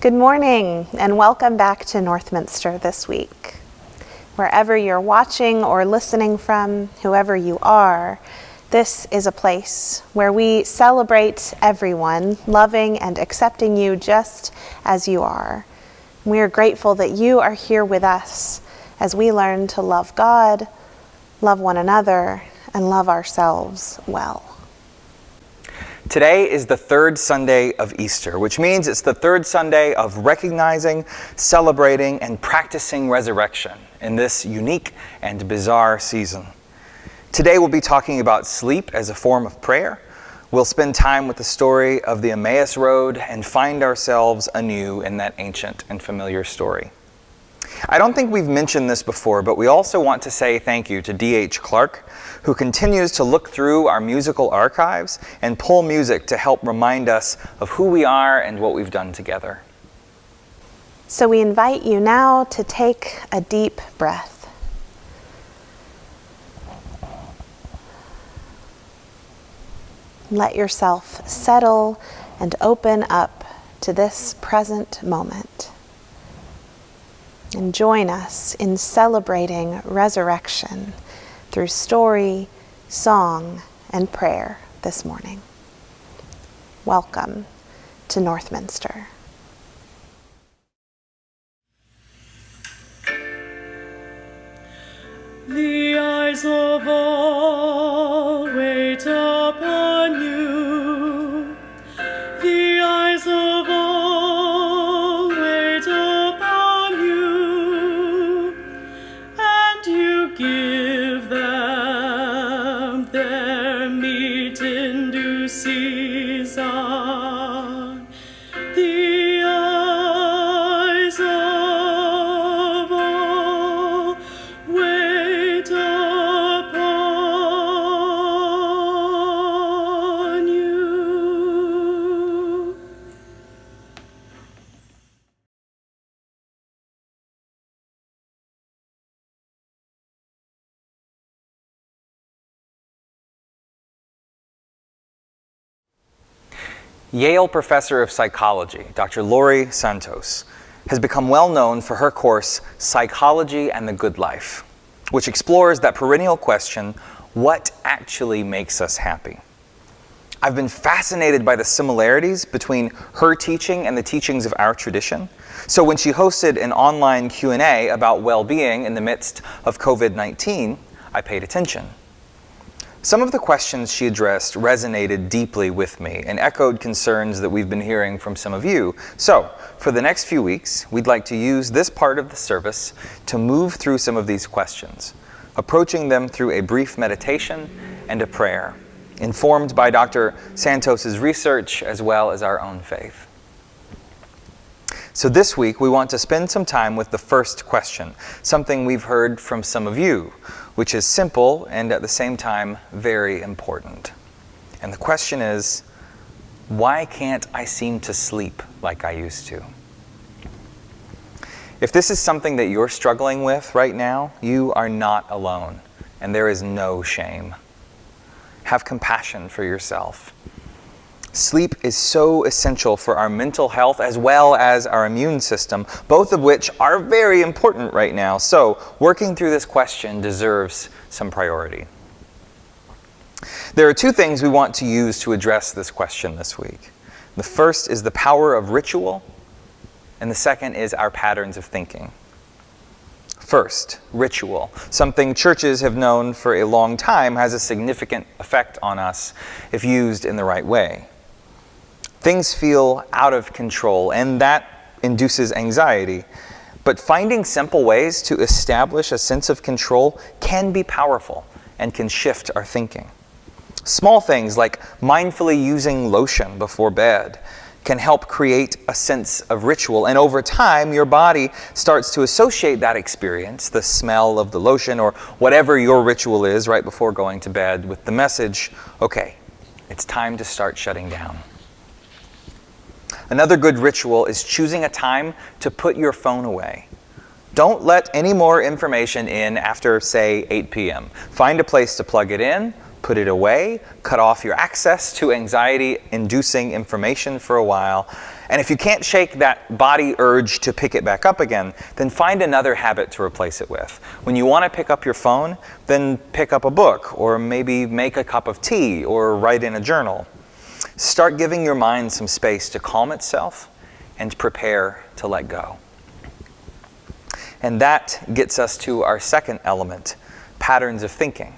Good morning and welcome back to Northminster this week. Wherever you're watching or listening from, whoever you are, this is a place where we celebrate everyone, loving and accepting you just as you are. We are grateful that you are here with us as we learn to love God, love one another, and love ourselves well. Today is the third Sunday of Easter, which means it's the third Sunday of recognizing, celebrating, and practicing resurrection in this unique and bizarre season. Today we'll be talking about sleep as a form of prayer. We'll spend time with the story of the Emmaus Road and find ourselves anew in that ancient and familiar story. I don't think we've mentioned this before, but we also want to say thank you to D.H. Clark, who continues to look through our musical archives and pull music to help remind us of who we are and what we've done together. So we invite you now to take a deep breath. Let yourself settle and open up to this present moment. And join us in celebrating resurrection through story, song, and prayer this morning. Welcome to Northminster. The eyes of all wait upon you. The eyes of all wait upon you, and you give them their meat in due season. The eyes of all wait upon you. Yale professor of psychology, Dr. Laurie Santos, has become well known for her course, Psychology and the Good Life, which explores that perennial question, what actually makes us happy? I've been fascinated by the similarities between her teaching and the teachings of our tradition. So when she hosted an online Q&A about well-being in the midst of COVID-19, I paid attention. Some of the questions she addressed resonated deeply with me and echoed concerns that we've been hearing from some of you. So, for the next few weeks, we'd like to use this part of the service to move through some of these questions, approaching them through a brief meditation and a prayer, informed by Dr. Santos's research as well as our own faith. So this week, we want to spend some time with the first question, something we've heard from some of you, which is simple and at the same time very important. And the question is, why can't I seem to sleep like I used to? If this is something that you're struggling with right now, you are not alone, and there is no shame. Have compassion for yourself. Sleep is so essential for our mental health as well as our immune system, both of which are very important right now. So, working through this question deserves some priority. There are two things we want to use to address this question this week. The first is the power of ritual, and the second is our patterns of thinking. First, ritual. Something churches have known for a long time has a significant effect on us if used in the right way. Things feel out of control, and that induces anxiety. But finding simple ways to establish a sense of control can be powerful and can shift our thinking. Small things like mindfully using lotion before bed can help create a sense of ritual, and over time, your body starts to associate that experience, the smell of the lotion or whatever your ritual is right before going to bed, with the message, okay, it's time to start shutting down. Another good ritual is choosing a time to put your phone away. Don't let any more information in after, say, 8 p.m. Find a place to plug it in, put it away, cut off your access to anxiety-inducing information for a while, And if you can't shake that body urge to pick it back up again, then find another habit to replace it with. When you want to pick up your phone, then pick up a book, or maybe make a cup of tea, or write in a journal. Start giving your mind some space to calm itself and prepare to let go. And that gets us to our second element, patterns of thinking.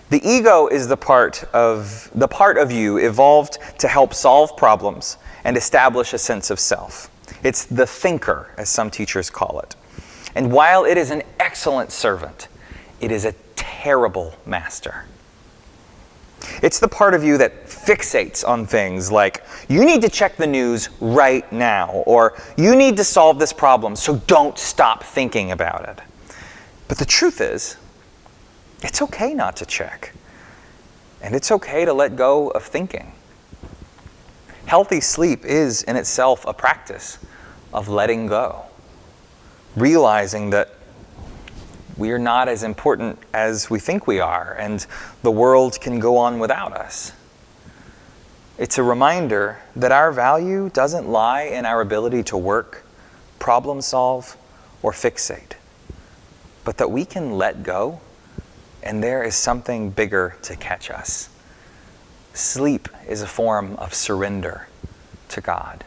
The ego is the part of you evolved to help solve problems and establish a sense of self. It's the thinker, as some teachers call it. And while it is an excellent servant, it is a terrible master. It's the part of you that fixates on things like, you need to check the news right now, or you need to solve this problem, so don't stop thinking about it. But the truth is, it's okay not to check. And it's okay to let go of thinking. Healthy sleep is in itself a practice of letting go. Realizing that we are not as important as we think we are, and the world can go on without us. It's a reminder that our value doesn't lie in our ability to work, problem solve, or fixate, but that we can let go, and there is something bigger to catch us. Sleep is a form of surrender to God.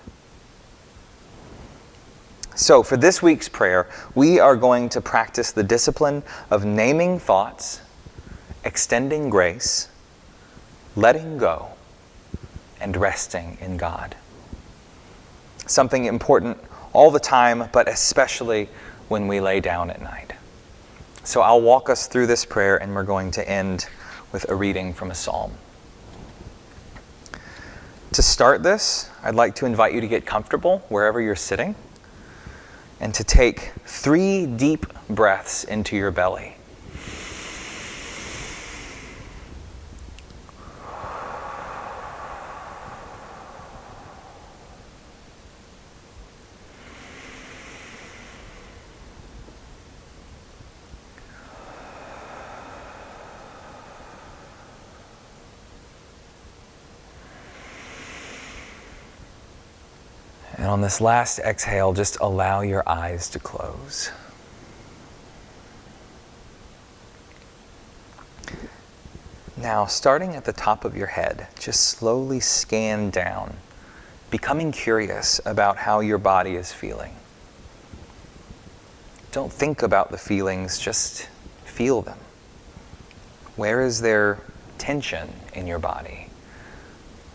So for this week's prayer, we are going to practice the discipline of naming thoughts, extending grace, letting go, and resting in God. Something important all the time, but especially when we lay down at night. So I'll walk us through this prayer, and we're going to end with a reading from a psalm. To start this, I'd like to invite you to get comfortable wherever you're sitting and to take 3 deep breaths into your belly. And on this last exhale, just allow your eyes to close. Now, starting at the top of your head, just slowly scan down, becoming curious about how your body is feeling. Don't think about the feelings, just feel them. Where is there tension in your body?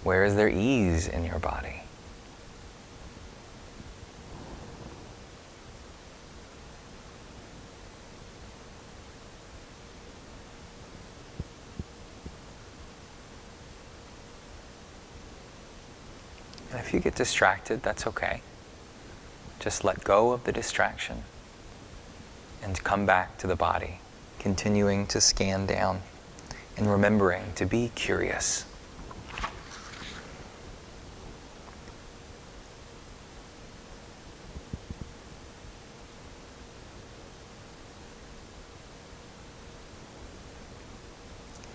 Where is there ease in your body? And if you get distracted, that's okay. Just let go of the distraction and come back to the body, continuing to scan down and remembering to be curious.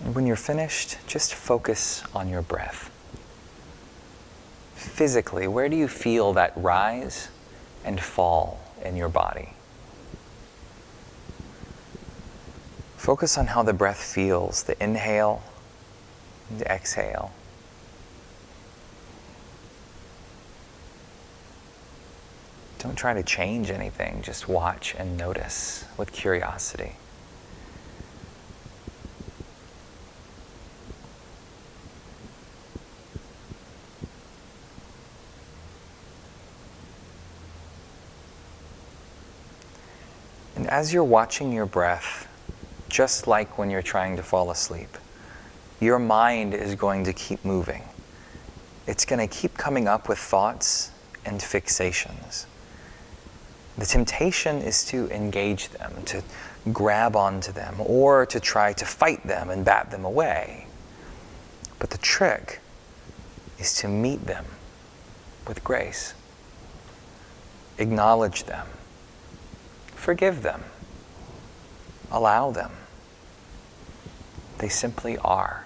And when you're finished, just focus on your breath. Physically, where do you feel that rise and fall in your body? Focus on how the breath feels, the inhale and the exhale. Don't try to change anything, just watch and notice with curiosity. And as you're watching your breath, just like when you're trying to fall asleep, your mind is going to keep moving. It's going to keep coming up with thoughts and fixations. The temptation is to engage them, to grab onto them, or to try to fight them and bat them away. But the trick is to meet them with grace. Acknowledge them. Forgive them. Allow them. They simply are.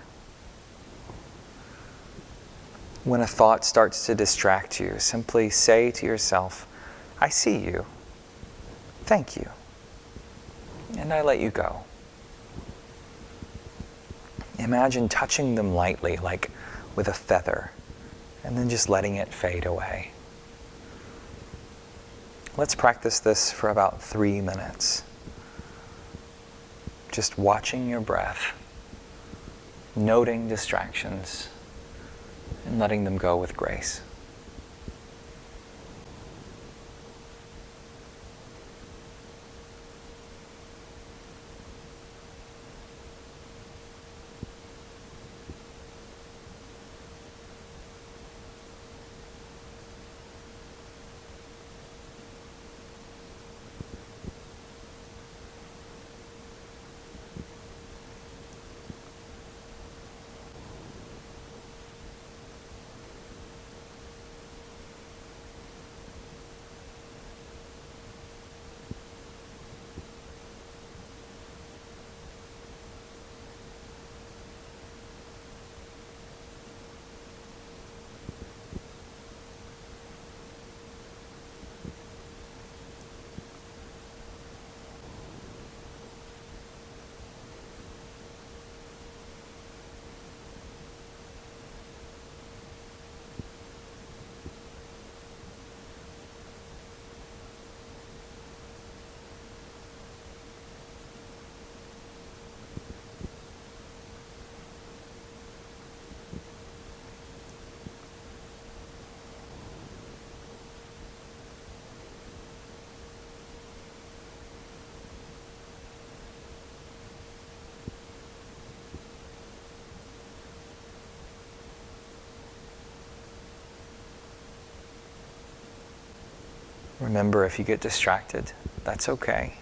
When a thought starts to distract you, simply say to yourself, I see you. Thank you. And I let you go. Imagine touching them lightly, like with a feather, and then just letting it fade away. Let's practice this for about 3 minutes. Just watching your breath, noting distractions, and letting them go with grace. Remember, if you get distracted, that's okay.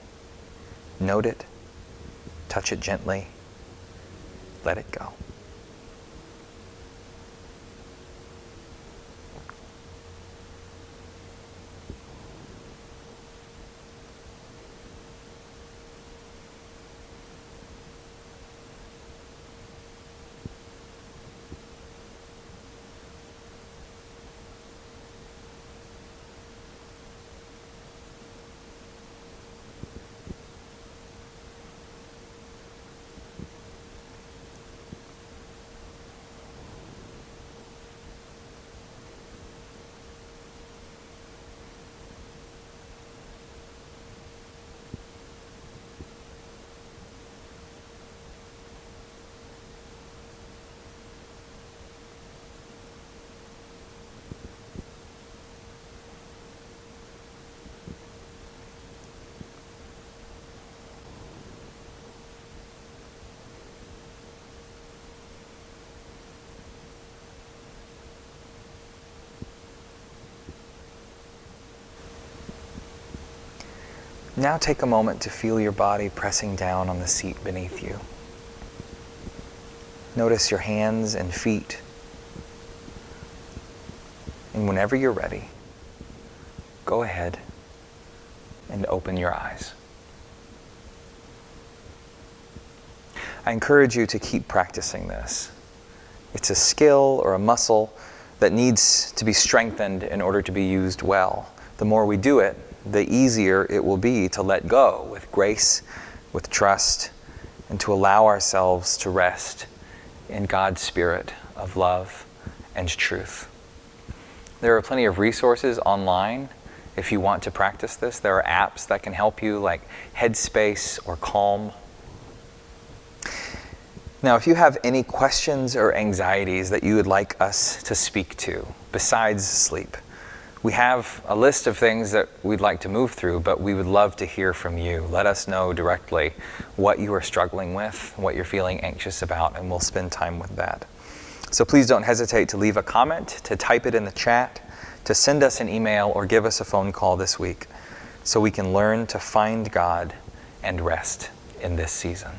Note it, touch it gently, let it go. Now take a moment to feel your body pressing down on the seat beneath you. Notice your hands and feet. And whenever you're ready, go ahead and open your eyes. I encourage you to keep practicing this. It's a skill or a muscle that needs to be strengthened in order to be used well. The more we do it, the easier it will be to let go with grace, with trust, and to allow ourselves to rest in God's Spirit of love and truth. There are plenty of resources online if you want to practice this. There are apps that can help you, like Headspace or Calm. Now, if you have any questions or anxieties that you would like us to speak to besides sleep, we have a list of things that we'd like to move through, but we would love to hear from you. Let us know directly what you are struggling with, what you're feeling anxious about, and we'll spend time with that. So please don't hesitate to leave a comment, to type it in the chat, to send us an email, or give us a phone call this week so we can learn to find God and rest in this season.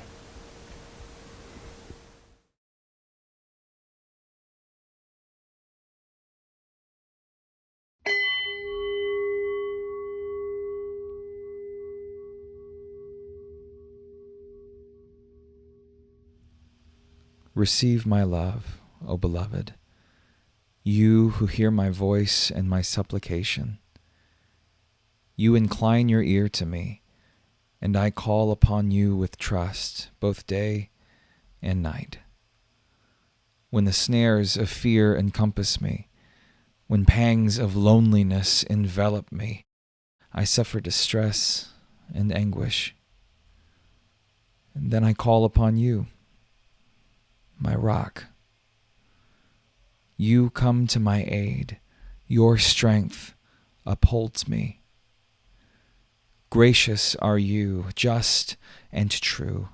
Receive my love, O beloved. you who hear my voice and my supplication. You incline your ear to me, and I call upon you with trust, both day and night. When the snares of fear encompass me, when pangs of loneliness envelop me, I suffer distress and anguish. And then I call upon you, my rock. You come to my aid. Your strength upholds me. Gracious are you, just and true.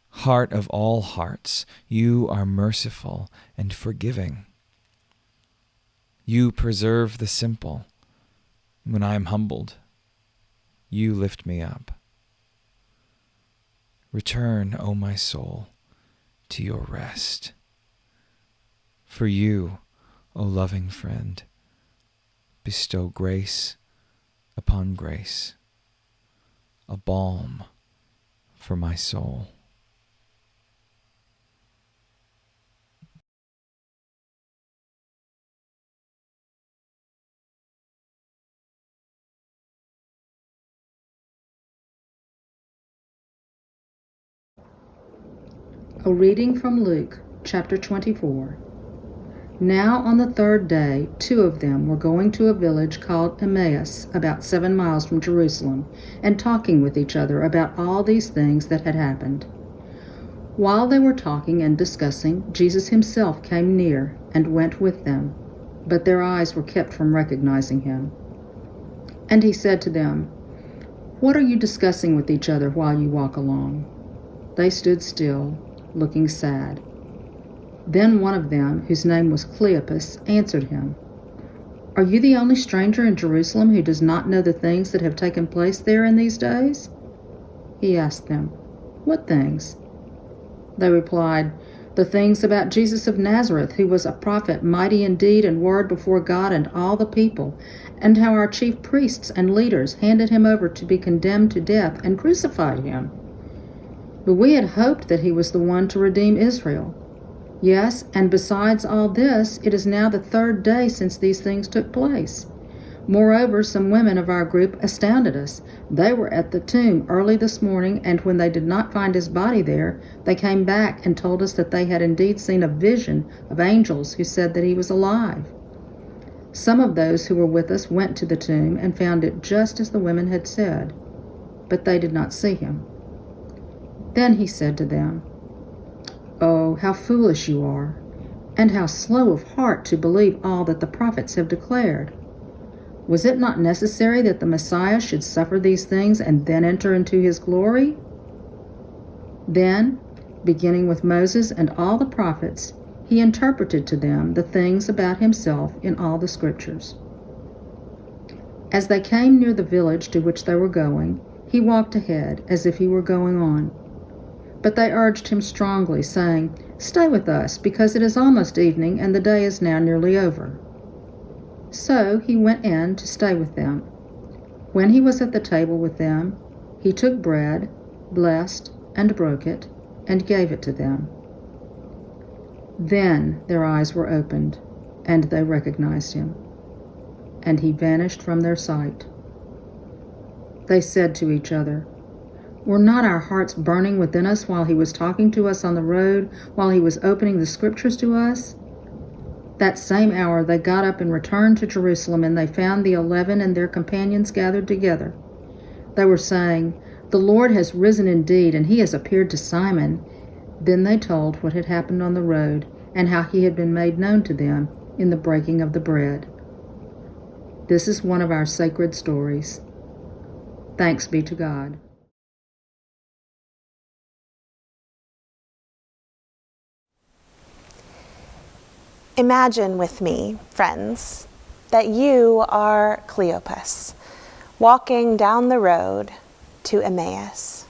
Heart of all hearts, you are merciful and forgiving. You preserve the simple. When I am humbled, you lift me up. Return, O my soul, to your rest. For you, O loving friend, bestow grace upon grace, a balm for my soul. A reading from Luke, chapter 24. Now on the third day, 2 of them were going to a village called Emmaus, about 7 miles from Jerusalem, and talking with each other about all these things that had happened. While they were talking and discussing, Jesus himself came near and went with them, but their eyes were kept from recognizing him. And he said to them, "What are you discussing with each other while you walk along?" They stood still, looking sad. Then one of them, whose name was Cleopas, answered him, "Are you the only stranger in Jerusalem who does not know the things that have taken place there in these days?" He asked them, "What things?" They replied, "The things about Jesus of Nazareth, who was a prophet, mighty in deed and word before God and all the people, and how our chief priests and leaders handed him over to be condemned to death and crucified him. But we had hoped that he was the one to redeem Israel. Yes, and besides all this, it is now the 3rd day since these things took place. Moreover, some women of our group astounded us. They were at the tomb early this morning, and when they did not find his body there, they came back and told us that they had indeed seen a vision of angels who said that he was alive. Some of those who were with us went to the tomb and found it just as the women had said, but they did not see him." Then he said to them, "Oh, how foolish you are, and how slow of heart to believe all that the prophets have declared. Was it not necessary that the Messiah should suffer these things and then enter into his glory?" Then, beginning with Moses and all the prophets, he interpreted to them the things about himself in all the scriptures. As they came near the village to which they were going, he walked ahead as if he were going on. But they urged him strongly, saying, "Stay with us, because it is almost evening, and the day is now nearly over." So he went in to stay with them. When he was at the table with them, he took bread, blessed, and broke it, and gave it to them. Then their eyes were opened, and they recognized him, and he vanished from their sight. They said to each other, "Were not our hearts burning within us while he was talking to us on the road, while he was opening the scriptures to us?" That same hour they got up and returned to Jerusalem, and they found the 11 and their companions gathered together. They were saying, "The Lord has risen indeed, and he has appeared to Simon." Then they told what had happened on the road, and how he had been made known to them in the breaking of the bread. This is one of our sacred stories. Thanks be to God. Imagine with me, friends, that you are Cleopas, walking down the road to Emmaus.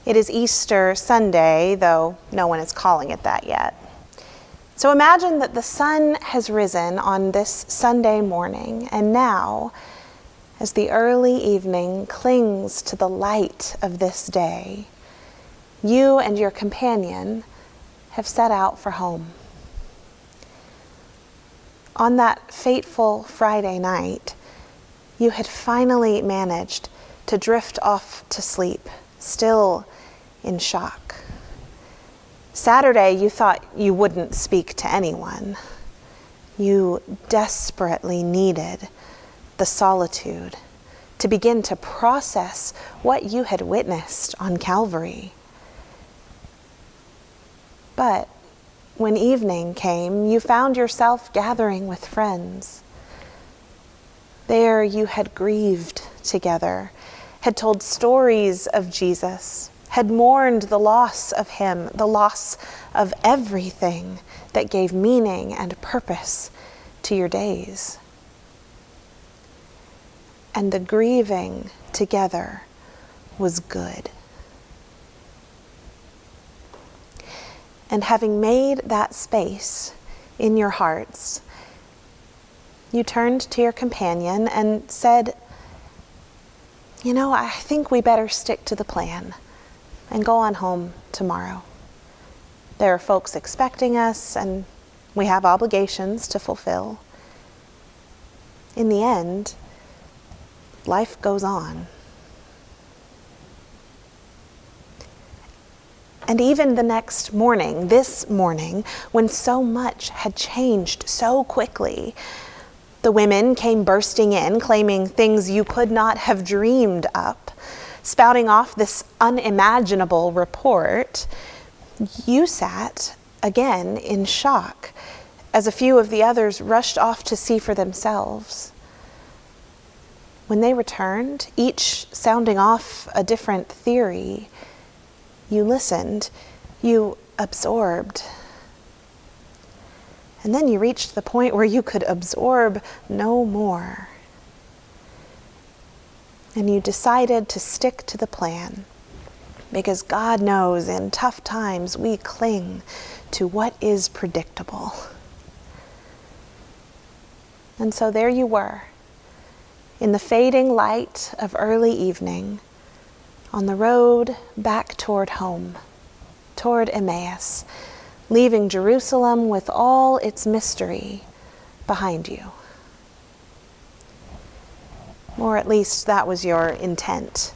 It is Easter Sunday, though no one is calling it that yet. So imagine that the sun has risen on this Sunday morning, and now, as the early evening clings to the light of this day, you and your companion have set out for home. On that fateful Friday night, you had finally managed to drift off to sleep, still in shock. Saturday, you thought you wouldn't speak to anyone. You desperately needed the solitude to begin to process what you had witnessed on Calvary. But when evening came, you found yourself gathering with friends. There you had grieved together, had told stories of Jesus, had mourned the loss of him, the loss of everything that gave meaning and purpose to your days. And the grieving together was good. And having made that space in your hearts, you turned to your companion and said, I think we better stick to the plan and go on home tomorrow. There are folks expecting us, and we have obligations to fulfill. In the end, life goes on. And even the next morning, this morning, when so much had changed so quickly, the women came bursting in, claiming things you could not have dreamed up, spouting off this unimaginable report. You sat, again, in shock, as a few of the others rushed off to see for themselves. When they returned, each sounding off a different theory, you listened, you absorbed. And then you reached the point where you could absorb no more. And you decided to stick to the plan, because God knows in tough times we cling to what is predictable. And so there you were, in the fading light of early evening, on the road back toward home, toward Emmaus, leaving Jerusalem with all its mystery behind you. Or at least that was your intent.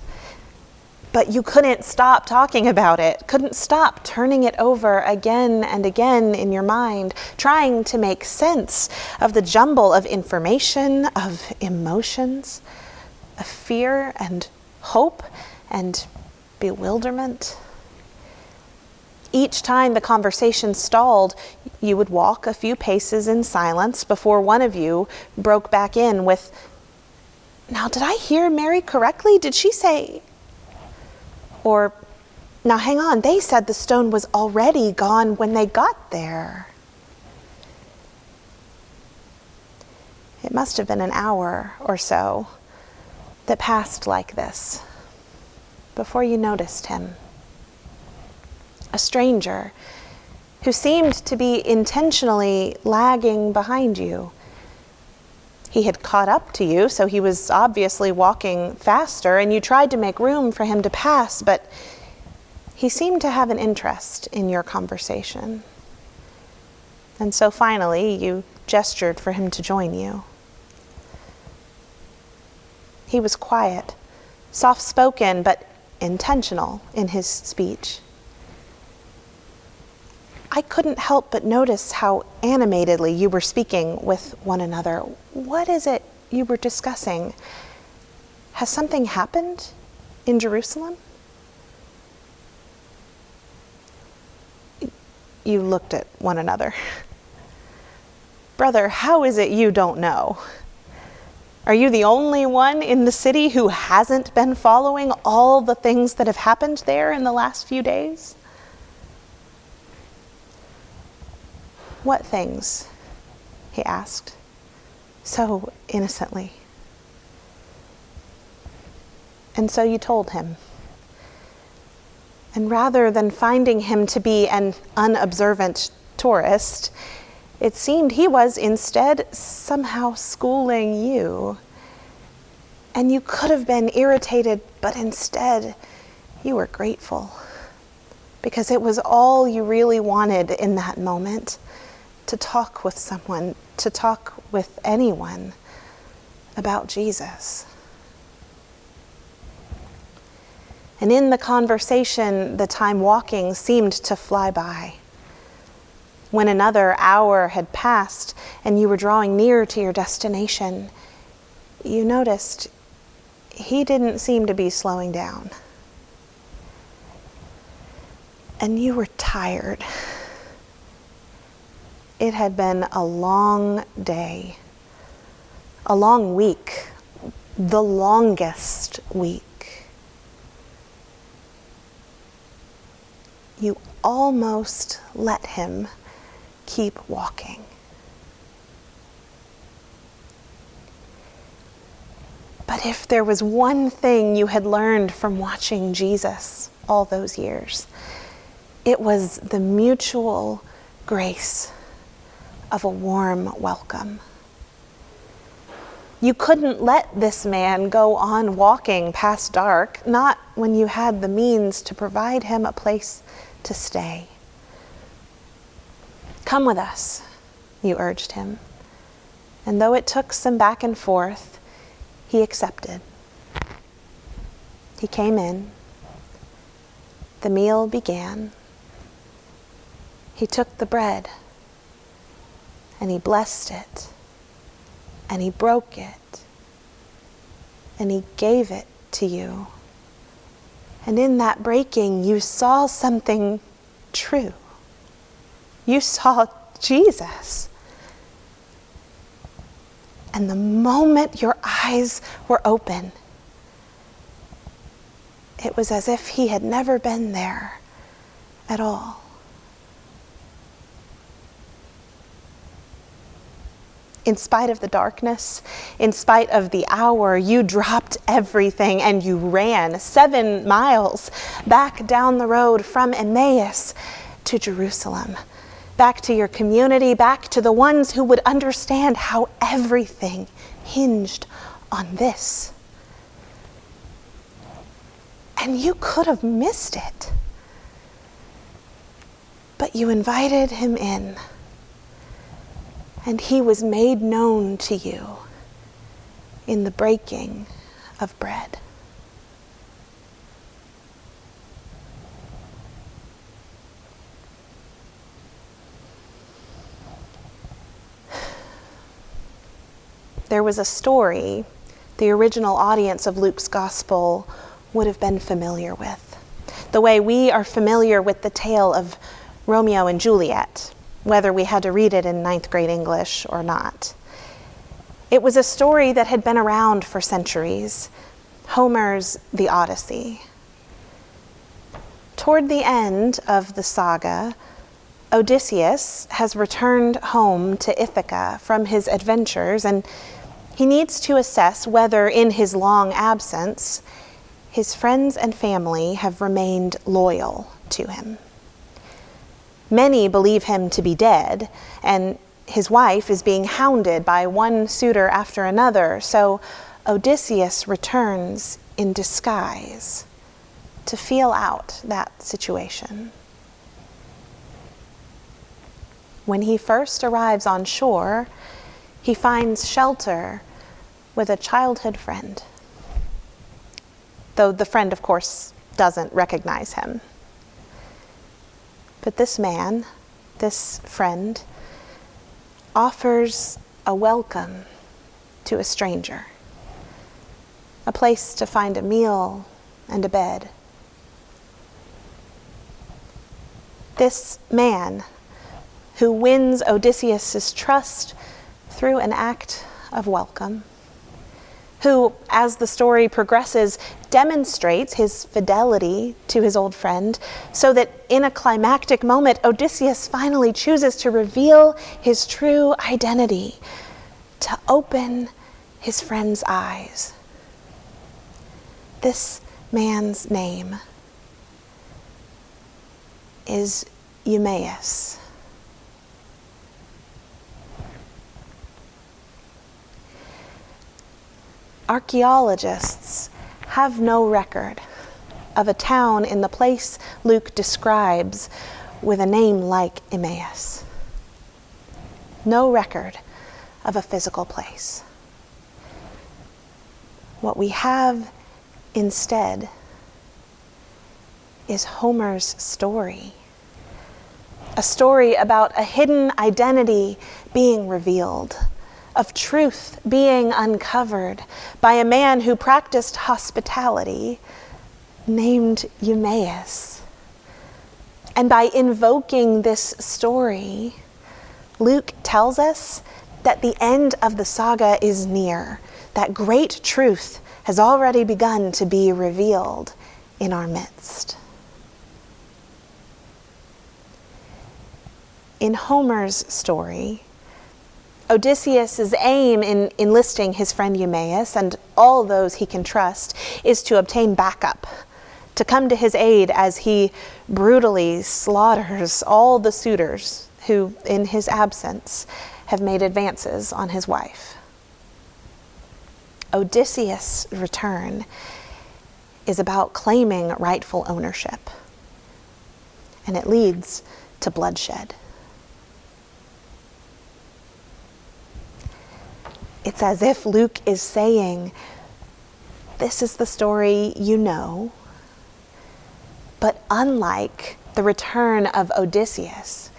But you couldn't stop talking about it, couldn't stop turning it over again and again in your mind, trying to make sense of the jumble of information, of emotions, of fear and hope and bewilderment. Each time the conversation stalled, you would walk a few paces in silence before one of you broke back in with, "Now, did I hear Mary correctly? Did she say..." Or, "Now hang on, they said the stone was already gone when they got there." It must have been an hour or so that passed like this before you noticed him. A stranger who seemed to be intentionally lagging behind you. He had caught up to you, so he was obviously walking faster, and you tried to make room for him to pass, but he seemed to have an interest in your conversation. And so finally, you gestured for him to join you. He was quiet, soft-spoken, but intentional in his speech. I couldn't help but notice how animatedly you were speaking with one another. What is it you were discussing? Has something happened in Jerusalem? You looked at one another. Brother, how is it you don't know? Are you the only one in the city who hasn't been following all the things that have happened there in the last few days? What things? He asked, so innocently. And so you told him. And rather than finding him to be an unobservant tourist, it seemed he was instead somehow schooling you. And you could have been irritated, but instead you were grateful, because it was all you really wanted in that moment. to talk with someone, to talk with anyone about Jesus. And in the conversation, the time walking seemed to fly by. When another hour had passed and you were drawing near to your destination, you noticed he didn't seem to be slowing down. And you were tired. It had been a long day, a long week, the longest week. You almost let him keep walking. But if there was one thing you had learned from watching Jesus all those years, it was the mutual grace of a warm welcome. You couldn't let this man go on walking past dark, not when you had the means to provide him a place to stay. Come with us, you urged him. And though it took some back and forth, he accepted. He came in. The meal began. He took the bread and he blessed it and he broke it and he gave it to you. And in that breaking, you saw something true. You saw Jesus. And the moment your eyes were open, it was as if he had never been there at all. In spite of the darkness, in spite of the hour, you dropped everything and you ran 7 miles back down the road from Emmaus to Jerusalem, back to your community, back to the ones who would understand how everything hinged on this. And you could have missed it, but you invited him in. And he was made known to you in the breaking of bread. There was a story the original audience of Luke's gospel would have been familiar with, the way we are familiar with the tale of Romeo and Juliet, whether we had to read it in 9th grade English or not. It was a story that had been around for centuries, Homer's The Odyssey. Toward the end of the saga, Odysseus has returned home to Ithaca from his adventures, and he needs to assess whether, in his long absence, his friends and family have remained loyal to him. Many believe him to be dead, and his wife is being hounded by one suitor after another, so Odysseus returns in disguise to feel out that situation. When he first arrives on shore, he finds shelter with a childhood friend, though the friend, of course, doesn't recognize him. But this man, this friend, offers a welcome to a stranger, a place to find a meal and a bed. This man who wins Odysseus' trust through an act of welcome, who, as the story progresses, demonstrates his fidelity to his old friend, so that in a climactic moment, Odysseus finally chooses to reveal his true identity, to open his friend's eyes. This man's name is Eumaeus. Archaeologists have no record of a town in the place Luke describes with a name like Emmaus. no record of a physical place. What we have instead is Homer's story. A story about a hidden identity being revealed, of truth being uncovered by a man who practiced hospitality named Eumaeus. And by invoking this story, Luke tells us that the end of the saga is near, that great truth has already begun to be revealed in our midst. In Homer's story, Odysseus' aim in enlisting his friend Eumaeus and all those he can trust is to obtain backup, to come to his aid as he brutally slaughters all the suitors who, in his absence, have made advances on his wife. Odysseus' return is about claiming rightful ownership, and it leads to bloodshed. It's as if Luke is saying, this is the story you know, but unlike the return of Odysseus,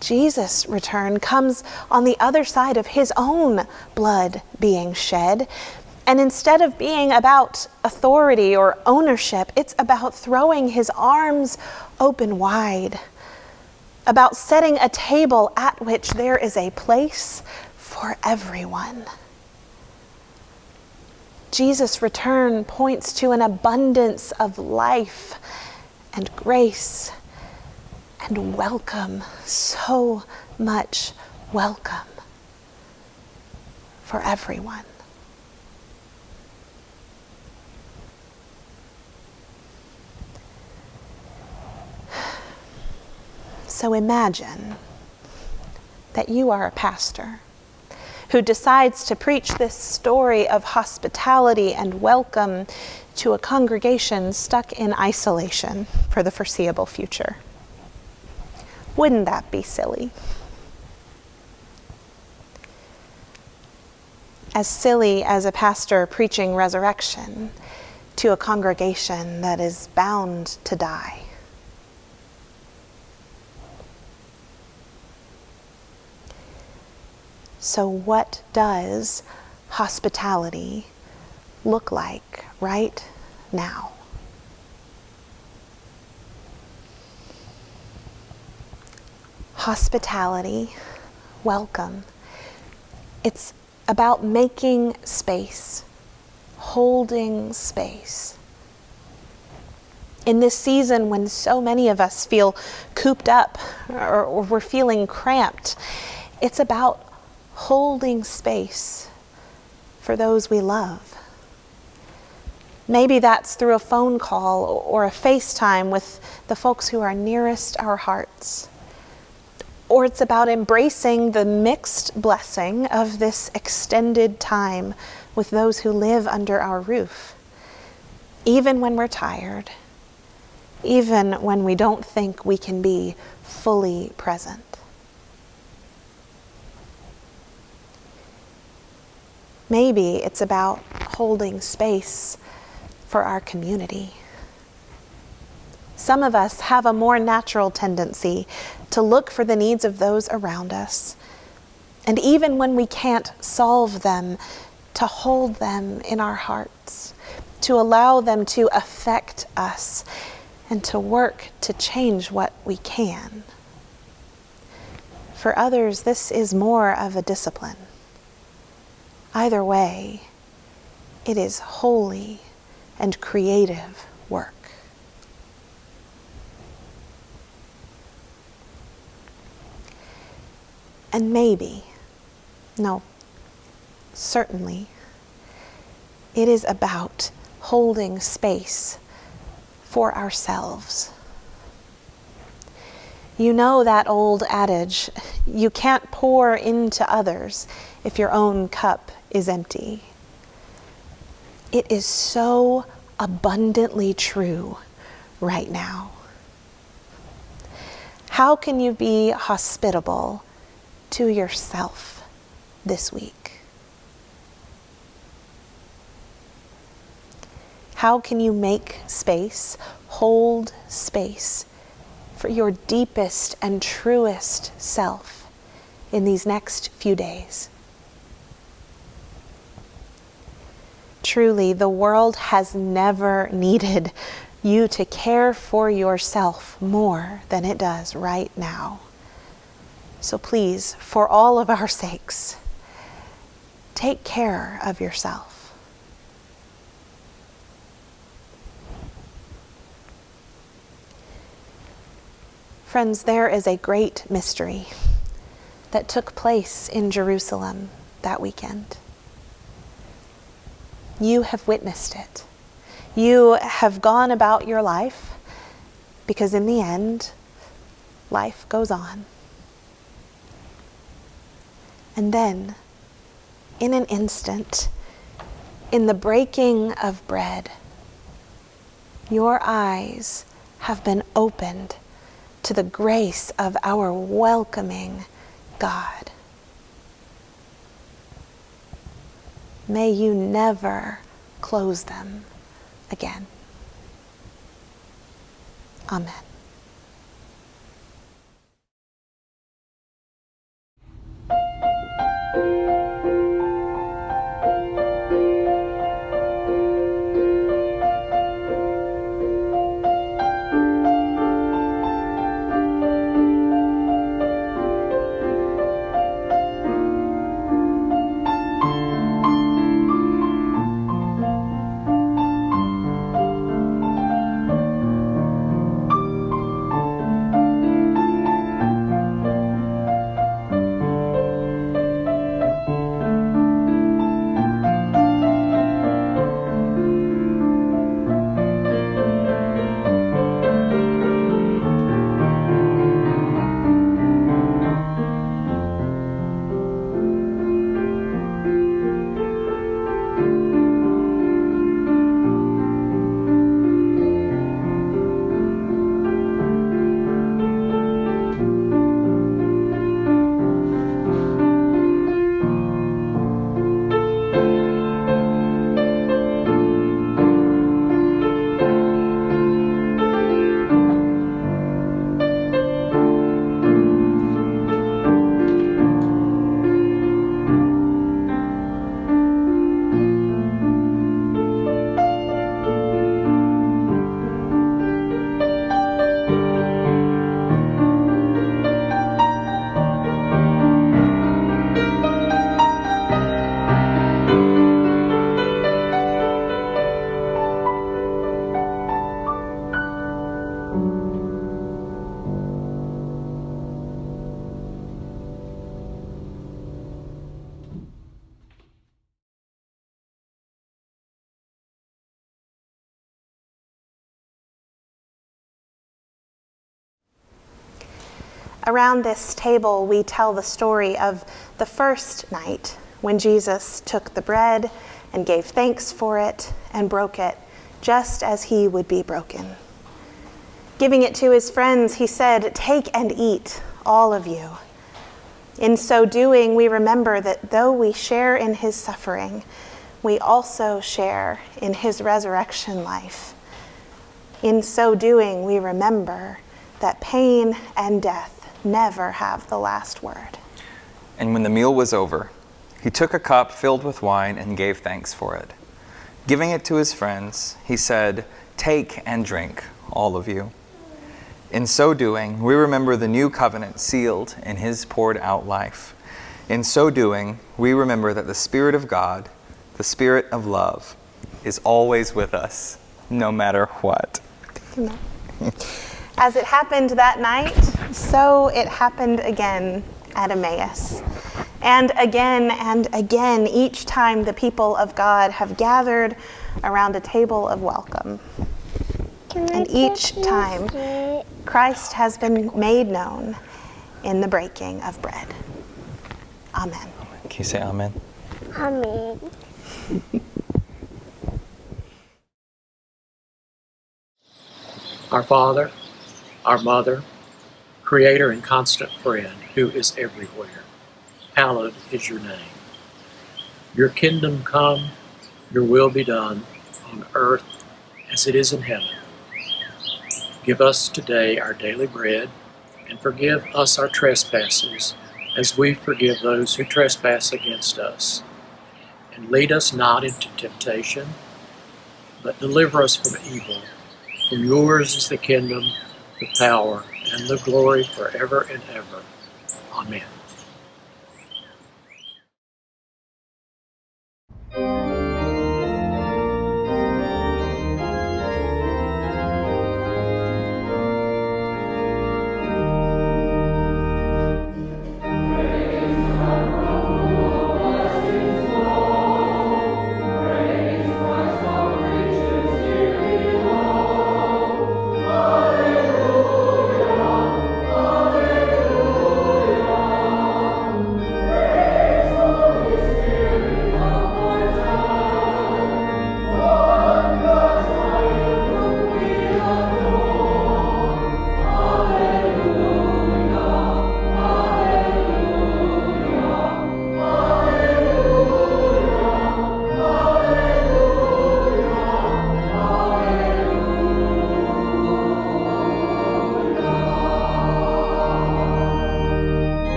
Jesus' return comes on the other side of his own blood being shed. And instead of being about authority or ownership, it's about throwing his arms open wide, about setting a table at which there is a place for everyone. Jesus' return points to an abundance of life and grace and welcome, so much welcome for everyone. So imagine that you are a pastor who decides to preach this story of hospitality and welcome to a congregation stuck in isolation for the foreseeable future. Wouldn't that be silly? As silly as a pastor preaching resurrection to a congregation that is bound to die. So what does hospitality look like right now? Hospitality, welcome. It's about making space, holding space. In this season when so many of us feel cooped up or we're feeling cramped, it's about holding space for those we love. Maybe that's through a phone call or a FaceTime with the folks who are nearest our hearts. Or it's about embracing the mixed blessing of this extended time with those who live under our roof, even when we're tired, even when we don't think we can be fully present. Maybe it's about holding space for our community. Some of us have a more natural tendency to look for the needs of those around us, and even when we can't solve them, to hold them in our hearts, to allow them to affect us, and to work to change what we can. For others, this is more of a discipline. Either way, it is holy and creative work. And maybe, no, certainly, it is about holding space for ourselves. You know that old adage, you can't pour into others if your own cup is empty. It is so abundantly true right now. How can you be hospitable to yourself this week? How can you make space, hold space for your deepest and truest self in these next few days? Truly, the world has never needed you to care for yourself more than it does right now. So please, for all of our sakes, take care of yourself. Friends, there is a great mystery that took place in Jerusalem that weekend. You have witnessed it. You have gone about your life because in the end, life goes on. And then, in an instant, in the breaking of bread, your eyes have been opened to the grace of our welcoming God. May you never close them again. Amen. Around this table, we tell the story of the first night when Jesus took the bread and gave thanks for it and broke it just as he would be broken. Giving it to his friends, he said, "Take and eat, all of you." In so doing, we remember that though we share in his suffering, we also share in his resurrection life. In so doing, we remember that pain and death never have the last word. And when the meal was over, he took a cup filled with wine and gave thanks for it. Giving it to his friends, he said, "Take and drink, all of you. In so doing, we remember the new covenant sealed in his poured out life. In so doing, we remember that the Spirit of God, the Spirit of love, is always with us, no matter what." As it happened that night, so it happened again at Emmaus. And again, each time the people of God have gathered around a table of welcome. And each time, Christ has been made known in the breaking of bread. Amen. Can you say amen? Amen. Our Father, our Mother, Creator and constant friend, who is everywhere, hallowed is your name. Your kingdom come, your will be done, on earth as it is in heaven. Give us today our daily bread, and forgive us our trespasses, as we forgive those who trespass against us. And lead us not into temptation, but deliver us from evil. For yours is the kingdom, the power, and the glory forever and ever. Amen.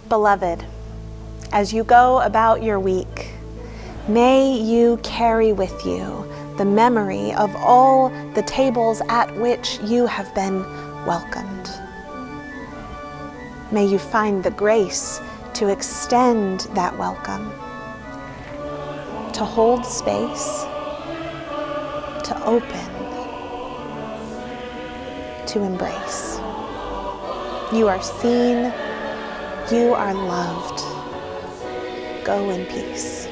Beloved, as you go about your week, may you carry with you the memory of all the tables at which you have been welcomed. May you find the grace to extend that welcome, to hold space, to open, to embrace. You are seen. You are loved. Go in peace.